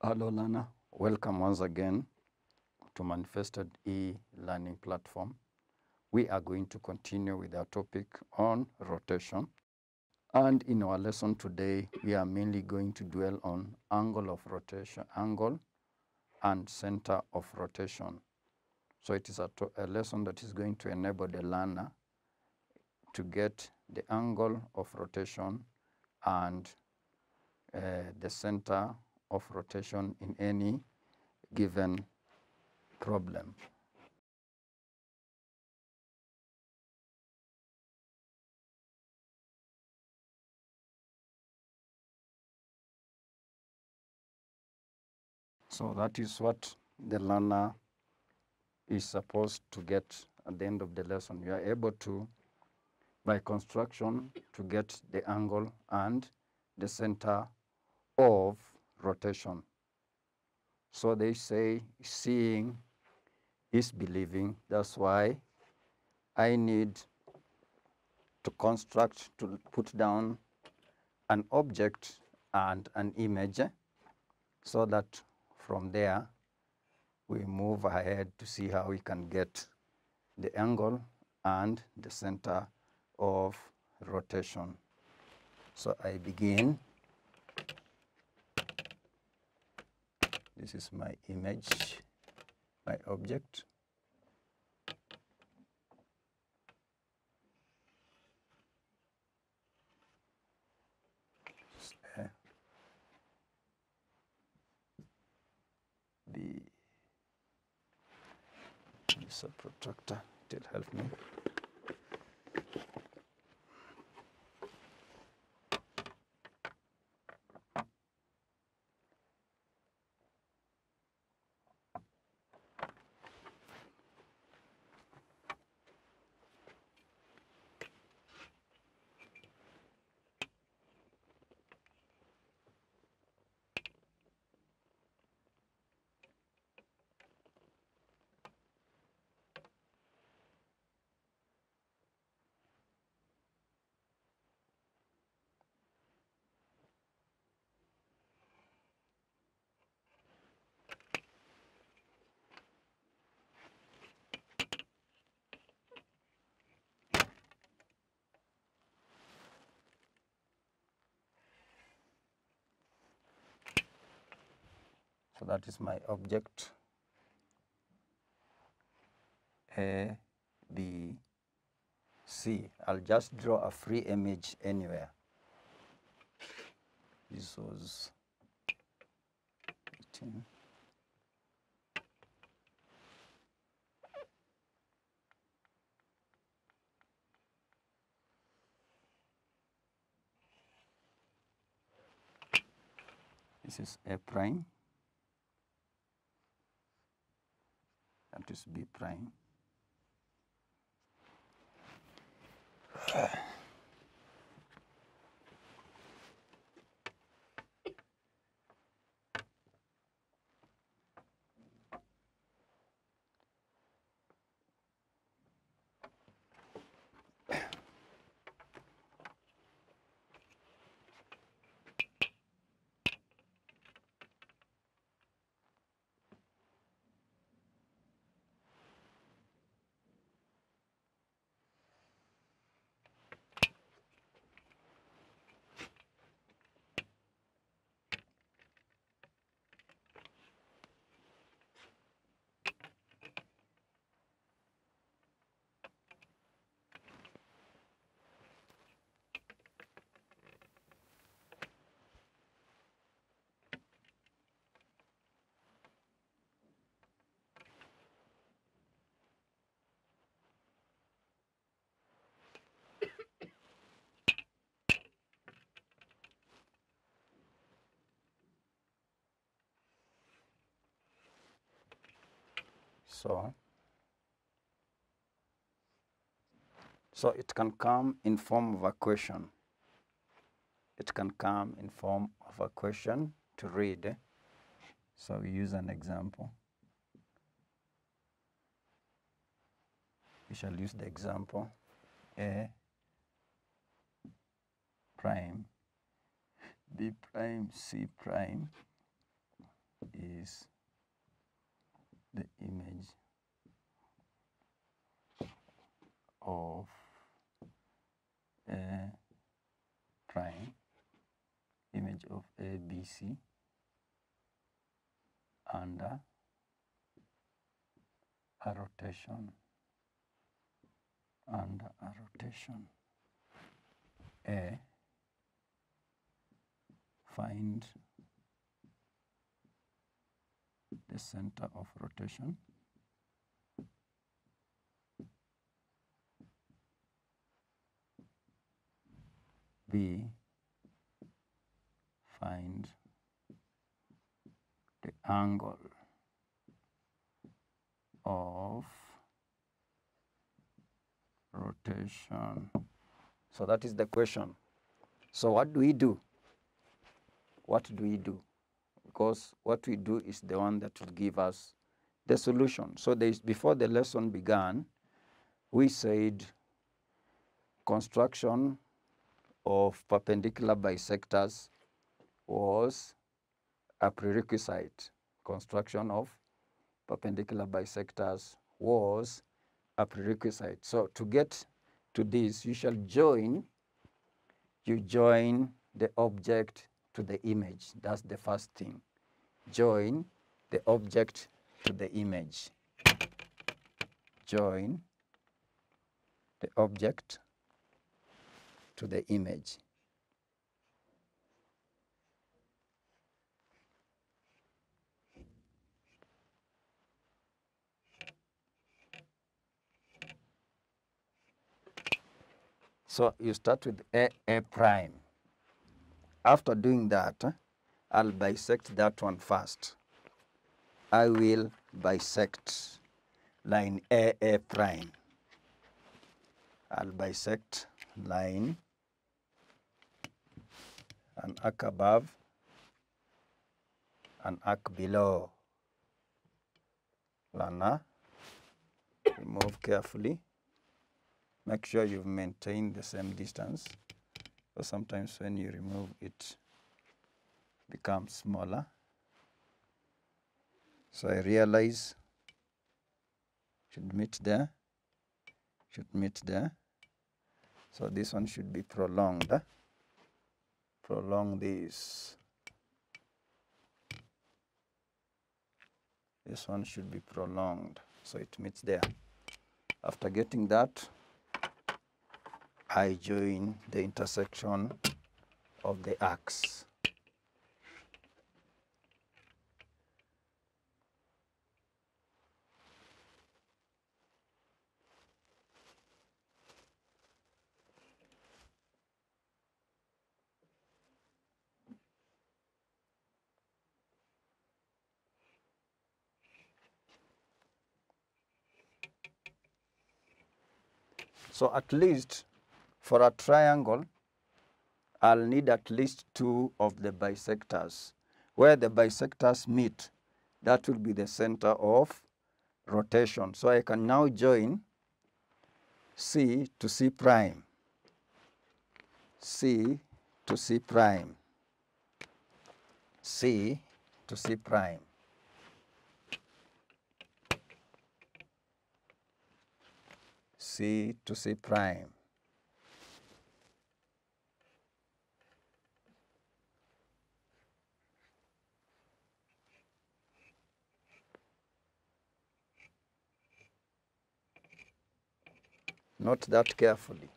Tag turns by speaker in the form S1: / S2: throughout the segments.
S1: Hello learner, welcome once again to Manifested e-learning platform. We are going to continue with our topic on rotation. And in our lesson today, we are mainly going to dwell on angle of rotation, angle and center of rotation. So it is a lesson that is going to enable the learner to get the angle of rotation and the center of rotation in any given problem. So that is what the learner is supposed to get at the end of the lesson. You are able to, by construction, to get the angle and the center of rotation. So they say seeing is believing. That's why I need to construct, to put down an object and an image so that from there we move ahead to see how we can get the angle and the center of rotation. So I begin. This is my image, my object. This a protractor, it will help me. So that is my object, A, B, C. I'll just draw a free image anywhere. This was 18. This is A prime. That is B prime. So it can come in form of a question. It can come in form of a question to read. So we use an example. We shall use the example A prime B prime C prime is the image of A prime, image of ABC under a rotation, A. Find the center of rotation B. Find the angle of rotation. So that is the question. So what do we do? What do we do? Because what we do is the one that will give us the solution. So before the lesson began, we said construction of perpendicular bisectors was a prerequisite. Construction of perpendicular bisectors was a prerequisite. So to get to this, you shall join the object to the image. That's the first thing. Join the object to the image. Join the object to the image. So you start with A prime. After doing that, I'll bisect that one first. I will bisect line A prime. I'll bisect line, an arc above, an arc below. Learner, remove carefully. Make sure you've maintained the same distance, because sometimes when you remove it becomes smaller. So I realize should meet there, should meet there. So this one should be prolonged. Prolong this. This one should be prolonged, so it meets there. After getting that, I join the intersection of the arcs. So at least for a triangle, I'll need at least two of the bisectors. Where the bisectors meet, that will be the center of rotation. So I can now join C to C prime, C to C prime, C to C prime. C to C prime. Note that carefully.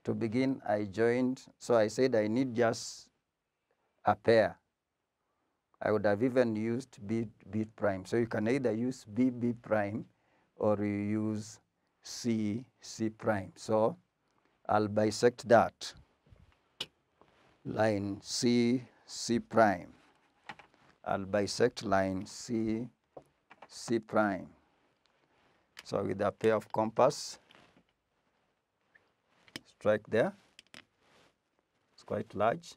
S1: To begin, I joined, so I said I need just a pair. I would have even used B prime. So you can either use B prime or you use C prime. So I'll bisect that. Line C prime. I'll bisect line C prime. So with a pair of compass, strike there. It's quite large.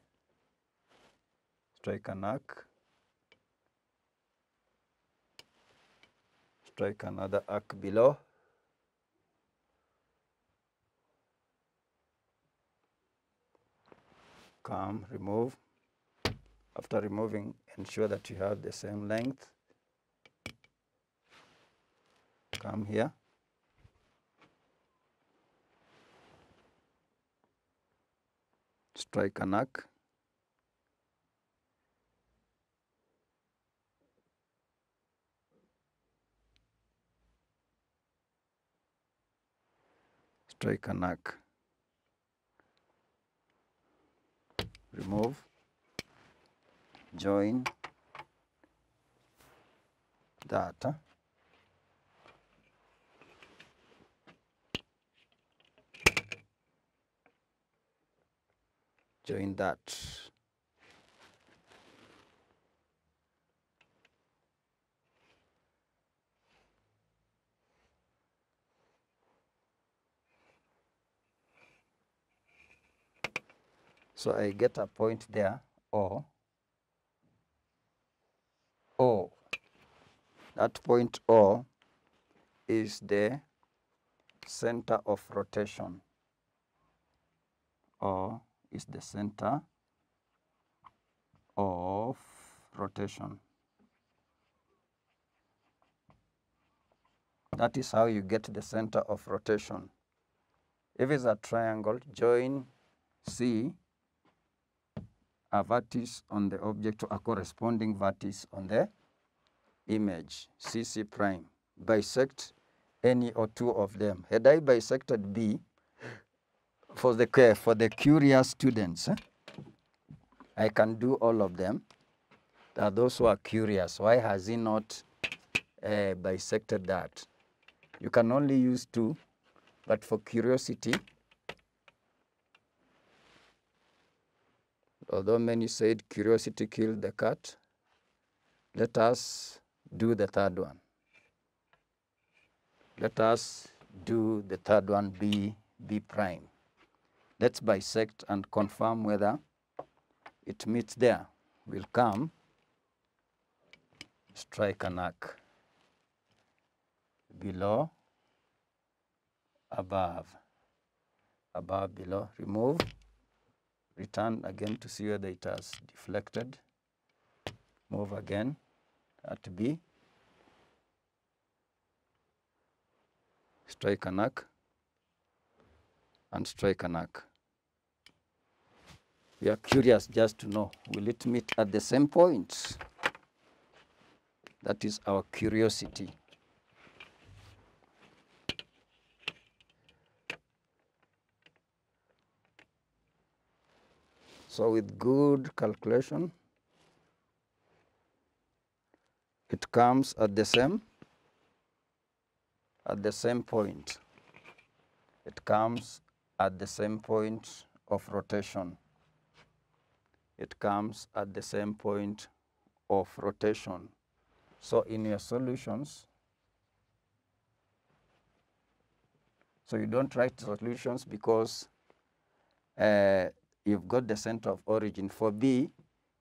S1: Strike an arc. Strike another arc below. Come, remove, After removing, ensure that you have the same length. Come here. Strike an arc. Strike an arc. Remove. Join that. Join that. So I get a point there, O. That point O is the center of rotation. O is the center of rotation. That is how you get the center of rotation. If it's a triangle, join C, a vertex on the object, a corresponding vertex on the image, CC prime. Bisect any or two of them. Had I bisected B, for the curious students, I can do all of them. There are those who are curious. Why has he not bisected that? You can only use two, but for curiosity, although many said curiosity killed the cat, let us do the third one. Let us do the third one, B prime. Let's bisect and confirm whether it meets there. We'll come, strike an arc. Below, above, below, remove, return again to see whether it has deflected. Move again at B, strike an arc, and strike an arc. We are curious just to know, will it meet at the same point? That is our curiosity. So with good calculation, it comes at the same point. It comes at the same point of rotation. It comes at the same point of rotation. So in your solutions, so you don't write solutions because you've got the center of origin. For B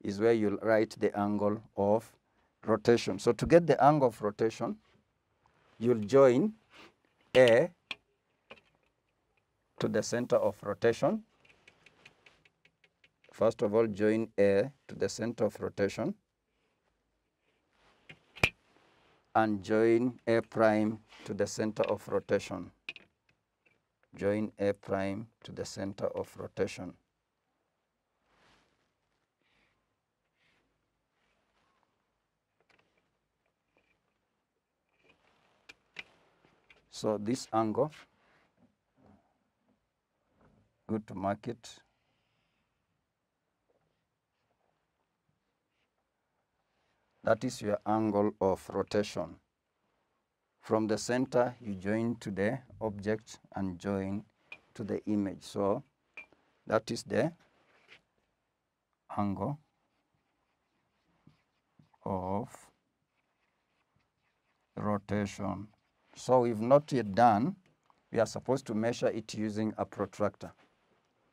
S1: is where you'll write the angle of rotation. So to get the angle of rotation, you'll join A to the center of rotation. First of all, join A to the center of rotation and join A prime to the center of rotation. Join A prime to the center of rotation. So this angle, go to mark it. That is your angle of rotation. From the center, you join to the object and join to the image. So that is the angle of rotation. So we've not yet done, we are supposed to measure it using a protractor.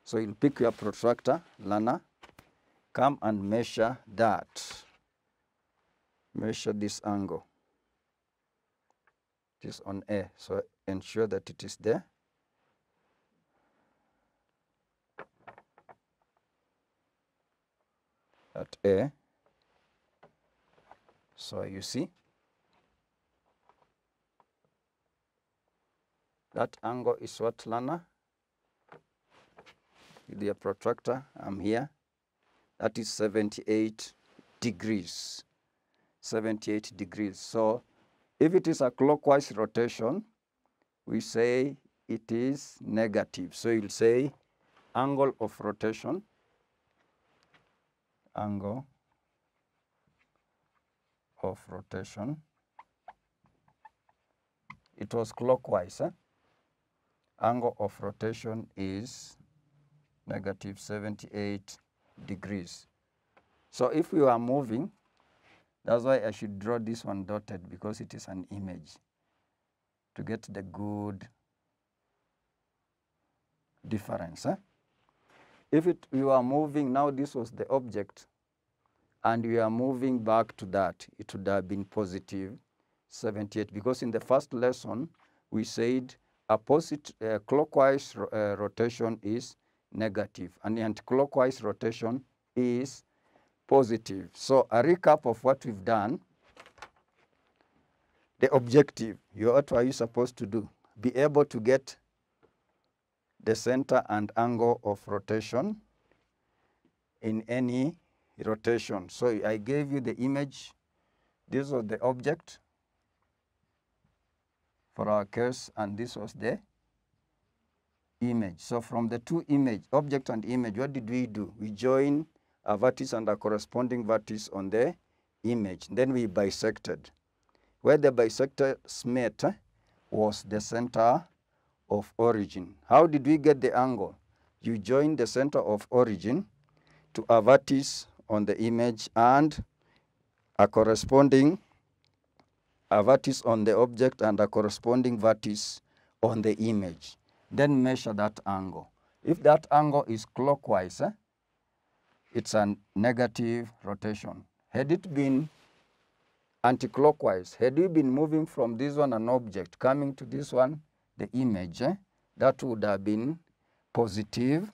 S1: So you'll pick your protractor, learner, come and measure that. Measure this angle. It is on A, so ensure that it is there. at A. So you see, that angle is what, learner? With your protractor, I'm here. That is 78 degrees. 78 degrees. So if it is a clockwise rotation, we say it is negative. So you'll say angle of rotation, angle of rotation. It was clockwise. Angle of rotation is negative 78 degrees. So if we are moving, that's why I should draw this one dotted, because it is an image to get the good difference. If you are moving, now this was the object, and we are moving back to that, it would have been positive 78, because in the first lesson we said a clockwise rotation is negative and anti-clockwise rotation is positive. So a recap of what we've done: the objective, what are you supposed to do? Be able to get the center and angle of rotation in any rotation. So I gave you the image. This was the object for our case, and this was the image. So from the two image, object and image, what did we do? We join a vertex and a corresponding vertex on the image. Then we bisected. Where the bisectors met was the center of origin. How did we get the angle? You join the center of origin to a vertex on the image and a corresponding vertex on the object and a corresponding vertex on the image. Then measure that angle. If that angle is clockwise, it's a negative rotation. Had it been anti-clockwise, had we been moving from this one, an object, coming to this one, the image, that would have been positive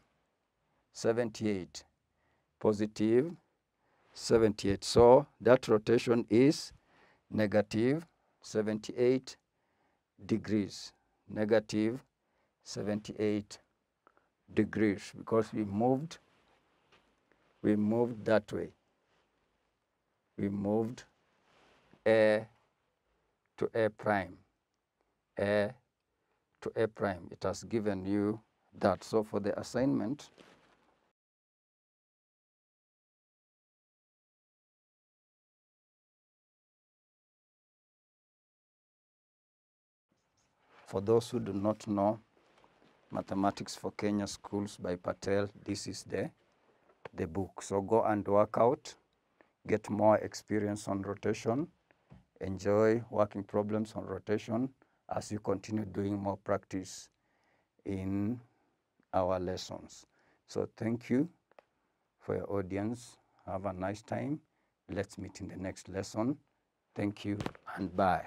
S1: 78. Positive 78. So that rotation is negative 78 degrees. Negative 78 degrees, because we moved that way. We moved A to A prime. A to A prime. It has given you that. So for the assignment, for those who do not know, Mathematics for Kenya Schools by Patel, this is the book. So go and work out, get more experience on rotation, enjoy working problems on rotation as you continue doing more practice in our lessons. So thank you for your audience. Have a nice time. Let's meet in the next lesson. Thank you and bye.